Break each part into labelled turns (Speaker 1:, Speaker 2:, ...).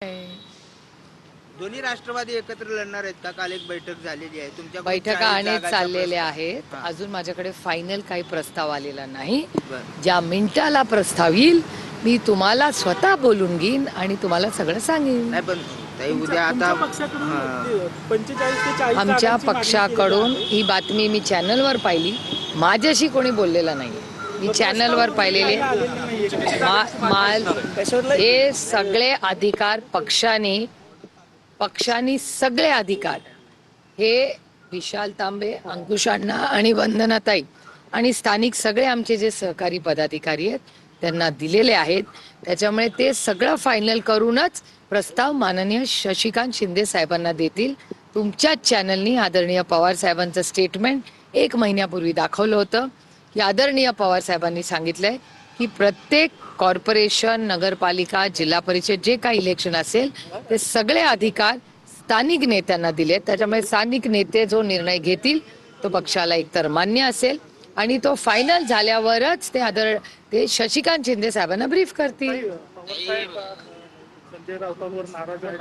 Speaker 1: दोन्ही राष्ट्रवादी एकत्र लढणार आहेत का? काल एक बैठक झालेली आहे, तुमच्या
Speaker 2: बैठका अनेक चाललेल्या आहेत. अजून माझ्याकडे फायनल काही प्रस्ताव आलेला नाही. ज्या मिनिटाला प्रस्ताव येईल मी तुम्हाला स्वतः बोलून घेईन आणि तुम्हाला सगळं सांगेन.
Speaker 1: नाही पण उद्या आता
Speaker 2: आमच्या पक्षाकडून ही बातमी मी चॅनलवर पाहिली. माझ्याशी कोणी बोललेला नाही. मी चॅनलवर पाहिलेले हे सगळे अधिकार पक्षाने सगळे अधिकार हे विशाल तांबे, अंकुश अण्णा आणि वंदनाताई आणि स्थानिक सगळे आमचे जे सहकारी पदाधिकारी आहेत त्यांना दिलेले आहेत. त्याच्यामुळे ते सगळं फायनल करूनच प्रस्ताव माननीय शशिकांत शिंदे साहेबांना देतील. तुमच्याच चॅनलनी आदरणीय पवार साहेबांचं स्टेटमेंट 1 महिन्यापूर्वी दाखवलं होतं की आदरणीय पवार साहेबांनी सांगितलंय की प्रत्येक कॉर्पोरेशन, नगरपालिका, जिल्हा परिषद जे काही इलेक्शन असेल ते सगळे अधिकार स्थानिक नेत्यांना दिले. त्याच्यामुळे स्थानिक नेते जो निर्णय घेतील तो पक्षाला एकतर मान्य असेल आणि तो फायनल झाल्यावरच ते शशिकांत शिंदे साहेबांना ब्रीफ करतील.
Speaker 3: संजय राऊतांवर नाराज आहे.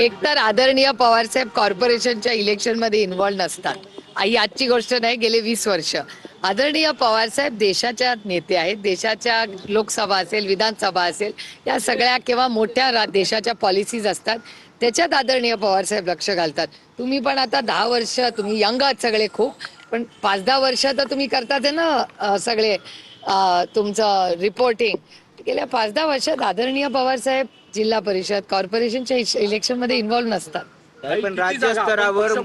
Speaker 2: एकतर आदरणीय पवारसाहेब कॉर्पोरेशनच्या इलेक्शन मध्ये इन्व्हॉल्व नसतात. आई आजची गोष्ट नाही, गेले 20 वर्ष. आदरणीय पवारसाहेब देशाच्या नेते आहेत. देशाच्या लोकसभा असेल, विधानसभा असेल, या सगळ्या किंवा मोठ्या देशाच्या पॉलिसीज असतात त्याच्यात आदरणीय पवारसाहेब लक्ष घालतात. तुम्ही पण आता 10 वर्ष, तुम्ही यंग आहात सगळे खूप, पण 5-10 वर्ष तर तुम्ही करतात आहे ना सगळे तुमचं रिपोर्टिंग. गेल्या 5-10 वर्षात आदरणीय पवारसाहेब जिल्हा परिषद, कॉर्पोरेशनच्या इलेक्शन मध्ये इन्व्हॉल्व नसतात.
Speaker 1: पण राज्य स्तरावर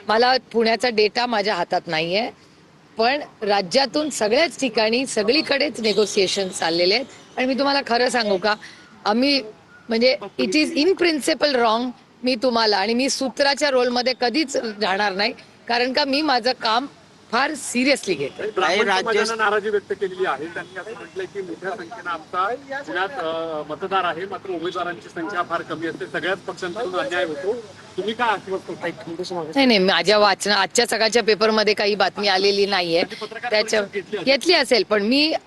Speaker 2: मला पुण्याचा डेटा माझ्या हातात नाहीये, पण राज्यातून सगळ्याच ठिकाणी सगळीकडेच नेगोसिएशन चाललेले आहेत. आणि मी तुम्हाला खरं सांगू का, आम्ही म्हणजे it is in principle wrong. मी तुम्हाला आणि मी सूत्राच्या रोलमध्ये कधीच राहणार नाही, कारण का मी माझं काम फार सिरियसली घेतो.
Speaker 3: नाराजी व्यक्त केलेली आहे. त्यांनी असं म्हटलंय की मोठ्या संख्येनं आमचा पुण्यात मतदार आहे, मात्र उमेदवारांची संख्या फार कमी असते, सगळ्याच पक्षांकडून अन्याय होतो. तुम्ही काय आश्वस्त करताय?
Speaker 2: नाही, माझ्या आजच्या सकाळच्या पेपरमध्ये काही बातमी आलेली नाहीये. त्याच्या घेतली असेल, पण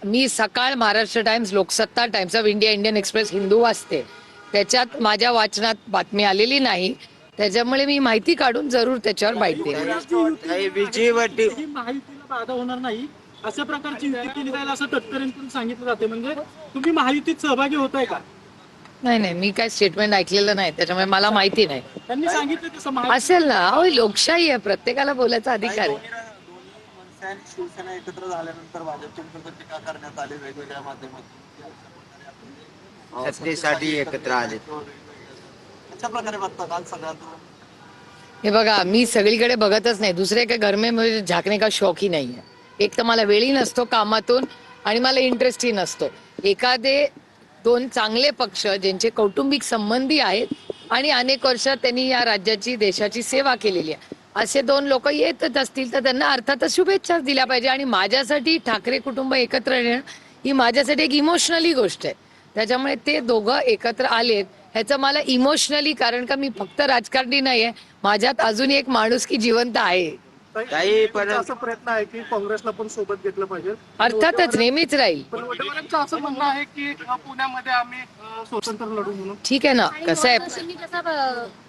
Speaker 2: मी सकाळ Maharashtra times, Loksatta, times of India, Indian express, Hindu वाचते. त्याच्यात माझ्या वाचनात बातमी आलेली नाही. त्याच्यामुळे मी माहिती काढून जरूर त्याच्यावर बाईट देईन.
Speaker 3: ही महायुतीला बाधा होणार नाही अशा प्रकारची युती केली जाईल असं तत्परेंकडून सांगितलं जाते. म्हणजे तुम्ही महायुतीत सहभागी होताय का?
Speaker 2: नाही, मी काय स्टेटमेंट ऐकलेलं नाही, त्याच्यामुळे मला माहिती नाही.
Speaker 3: त्यांनी सांगितलं तसं
Speaker 2: असेल ना. लोकशाही आहे, प्रत्येकाला बोलायचा अधिकार आहे.
Speaker 4: शिवसेना एकत्र झाल्यानंतर भाजपच्या टीका करण्यात आली वेगवेगळ्या माध्यमातून,
Speaker 1: सत्तेसाठी एकत्र आले.
Speaker 4: अशा प्रकारे बघता काल सगळ्यात.
Speaker 2: हे बघा, मी सगळीकडे बघतच नाही. दुसरे काय घर में झाकणे का शौक ही नाही आहे. एक तर मला वेळही नसतो कामातून आणि मला इंटरेस्टही नसतो. एखादे 2 चांगले पक्ष ज्यांचे कौटुंबिक संबंधी आहेत आणि अनेक वर्ष त्यांनी या राज्याची, देशाची सेवा केलेली आहे, असे 2 लोक येतच असतील तर त्यांना अर्थातच शुभेच्छा दिल्या पाहिजे. आणि माझ्यासाठी ठाकरे कुटुंब एकत्र येणं ही माझ्यासाठी एक इमोशनली गोष्ट आहे. त्याच्यामुळे ते दोघं एकत्र आलेत ह्याचं मला इमोशनली, कारण का मी फक्त राजकारणी नाहीये, माझ्यात अजूनही एक माणुसकी जिवंत आहे.
Speaker 3: असा प्रयत्न आहे की काँग्रेसला पण सोबत घेतलं पाहिजे.
Speaker 2: अर्थातच नेहमीच राहील.
Speaker 3: पण वडेट्टीवारांचं असं म्हणणं आहे की पुण्यामध्ये आम्ही स्वतंत्र लढू म्हणून.
Speaker 2: ठीक आहे ना. कसं आहे,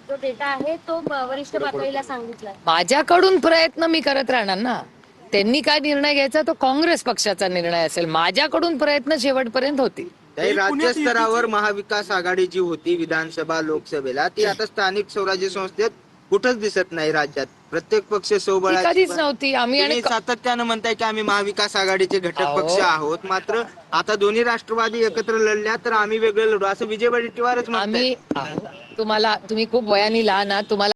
Speaker 5: जो डेटा आहे तो वरिष्ठ पातळीला सांगितला.
Speaker 2: माझ्याकडून प्रयत्न मी करत राहणार ना. त्यांनी काय निर्णय घ्यायचा तो काँग्रेस पक्षाचा निर्णय असेल. माझ्याकडून प्रयत्न शेवटपर्यंत होतील.
Speaker 1: राज्य स्तरावर महाविकास आघाडी जी होती विधानसभा, लोकसभेला, ती आता स्थानिक स्वराज्य संस्थेत कुठंच दिसत नाही. राज्यात प्रत्येक पक्ष सोबळा
Speaker 2: कधीच नव्हती. आम्ही
Speaker 1: सातत्यानं म्हणताय की आम्ही महाविकास आघाडीचे घटक पक्ष आहोत, मात्र आता दोन्ही राष्ट्रवादी एकत्र लढल्या तर आम्ही वेगळे लढू असं विजय वडेट्टीवारच म्हणतात.
Speaker 2: तुम्ही खूप वयाने लहान आहात, तुम्हाला